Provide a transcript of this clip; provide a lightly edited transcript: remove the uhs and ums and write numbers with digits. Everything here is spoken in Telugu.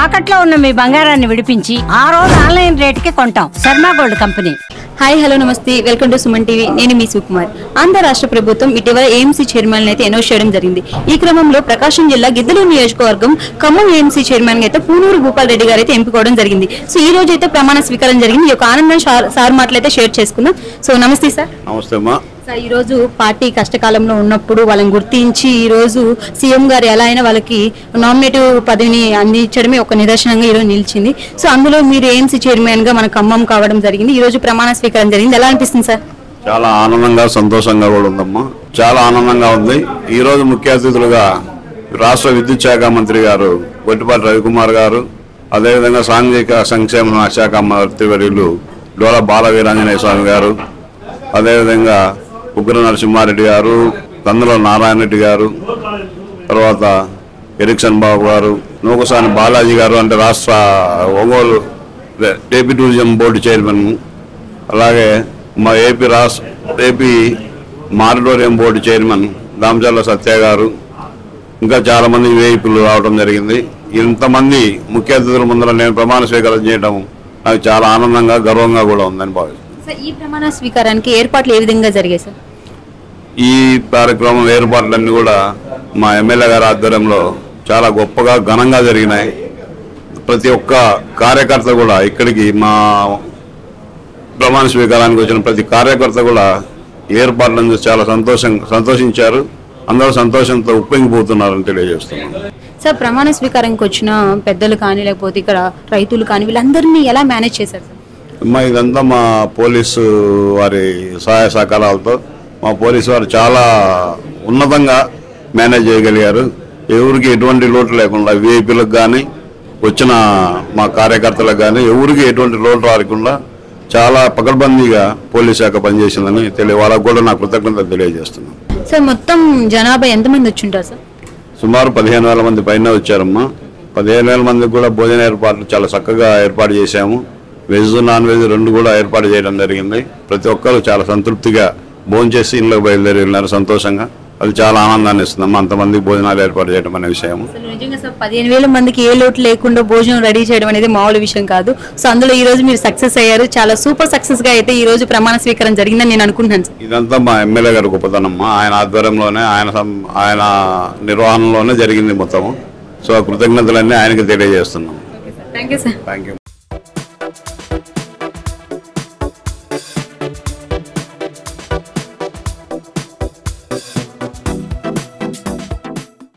తాకట్లో ఉన్న మీ బంగారాన్ని విడిపించి ఆ రోజు ఆన్లైన్ రేటుకి కొంటాం. Sharma gold company. Hi hello నమస్తే, వెల్కమ్ టు సుమన్ టీవీ. నేను మీ సుకుమార్. ఆంధ్ర రాష్ట్ర ప్రభుత్వం ఇటీవల ఏఎంసీ చైర్మన్ అయితే అనౌన్స్ చేయడం జరిగింది. ఈ క్రమంలో ప్రకాశం జిల్లా గిద్దలూరు నియోజకవర్గం ఖమ్మం ఏఎంసీ చైర్మన్ అయితే పూనూరు భూపాల్ రెడ్డి గారు అయితే ఎంపికోవడం జరిగింది. సో ఈ రోజు అయితే ప్రమాణ స్వీకారం జరిగింది. ఈ యొక్క ఆనందం సార్ మాటలైతే షేర్ చేసుకుందాం. సో నమస్తే సార్. నమస్తే అమ్మా. సార్, ఈ రోజు పార్టీ కష్టకాలంలో ఉన్నప్పుడు వాళ్ళని గుర్తించి ఈ రోజు సీఎం గారు ఎలా అయినా వాళ్ళకి నామినేటివ్ పదవిని అందించడమే ఒక నిదర్శనంగా ఈరోజు నిలిచింది. సో అందులో మీరు ఏఎంసీ చైర్మన్ గా మన ఖమ్మం కావడం జరిగింది. ఈ రోజు ప్రమాణ స్వీకారం జరిగింది. ఎలా అనిపిస్తుంది సార్? చాలా ఆనందంగా సంతోషంగా కూడా ఉందమ్మా. చాలా ఆనందంగా ఉంది. ఈ రోజు ముఖ్య అతిథులుగా రాష్ట్ర విద్యుత్ శాఖ మంత్రి గారు గొట్టిపాటి రవికుమార్ గారు, అదేవిధంగా సాంఘిక సంక్షేమ శాఖ మంత్రివర్యులు డోలా బాల వీరాంజనేయ స్వామి గారు, అదేవిధంగా ఉగ్ర నరసింహారెడ్డి గారు, కందుల నారాయణ రెడ్డి గారు, తర్వాత ఎరిక్సన్ బాబు గారు, నూకసాని బాలాజీ గారు అంటే రాష్ట్ర Ongole AP tourism board chairman, అలాగే మా AP maritime board chairman Damacharla Satya గారు, ఇంకా చాలామంది వేయిపులు రావడం జరిగింది. ఇంతమంది ముఖ్య అతిథుల ముందర నేను ప్రమాణ స్వీకారం చేయడం నాకు చాలా ఆనందంగా గర్వంగా కూడా ఉందని భావిస్తున్నాను. ఈ ప్రమాణ స్వీకారానికి ఏర్పాట్లు ఏ విధంగా జరిగాయి సార్? ఈ కార్యక్రమం ఏర్పాట్లన్నీ కూడా మా ఎమ్మెల్యే గారి ఆధ్వర్యంలో చాలా గొప్పగా ఘనంగా జరిగినాయి. ప్రతి ఒక్క కార్యకర్త కూడా ఇక్కడికి మా ప్రమాణ స్వీకారానికి వచ్చిన ప్రతి కార్యకర్త కూడా ఏర్పాట్లను చూసి చాలా సంతోషించారు. అందరూ సంతోషంతో ఉప్పొంగిపోతున్నారని తెలియజేస్తున్నాను. సార్, ప్రమాణ స్వీకారానికి వచ్చిన పెద్దలు కానీ లేకపోతే ఇక్కడ రైతులు కానీ వీళ్ళందరినీ ఎలా మేనేజ్ చేశారు సార్? ఇదంతా మా పోలీసు వారి సహాయ సహకారాలతో మా పోలీసు వారు చాలా ఉన్నతంగా మేనేజ్ చేయగలిగారు. ఎవరికి ఎటువంటి లోటు లేకుండా విఐపీలకు కానీ వచ్చిన మా కార్యకర్తలకు కానీ ఎవరికి ఎటువంటి లోటు రాకుండా చాలా పకడ్బందీగా పోలీస్ శాఖ పనిచేసిందని వాళ్ళకు కూడా నా కృతజ్ఞతలు తెలియజేస్తున్నాను. సార్, మొత్తం జనాభా ఎంతమంది వచ్చి ఉంటారు సార్? సుమారు 15,000 మంది పైన వచ్చారమ్మా. 15,000 మందికి కూడా భోజన ఏర్పాట్లు చాలా చక్కగా ఏర్పాటు చేశాము. వెజ్ నాన్ వెజ్ రెండు కూడా ఏర్పాటు చేయడం జరిగింది. ప్రతి ఒక్కరు చాలా సంతృప్తిగా భోజనం చేసి ఇంట్లోకి బయలుదేరి వెళ్ళినారు సంతోషంగా. అది చాలా ఆనందాన్ని ఇస్తుందమ్మా అంతమందికి భోజనాలు ఏర్పాటు చేయడం అనే విషయం. నిజంగా సార్, 15,000 మందికి ఏ లోటు లేకుండా భోజనం రెడీ చేయడం అనేది మామూలు విషయం కాదు. సో అందులో ఈ రోజు మీరు సక్సెస్ అయ్యారు. చాలా సూపర్ సక్సెస్ గా అయితే ఈ రోజు ప్రమాణ స్వీకారం జరిగిందని నేను అనుకుంటున్నాను సార్. ఇదంతా మా ఎమ్మెల్యే గారి గొప్పతనమ్మా. ఆయన ఆధ్వర్యంలోనే ఆయన నిర్వహణలోనే జరిగింది మొత్తము. సో ఆ కృతజ్ఞతలన్నీ ఆయనకి తెలియజేస్తున్నాం. Thank you sir. Thank you.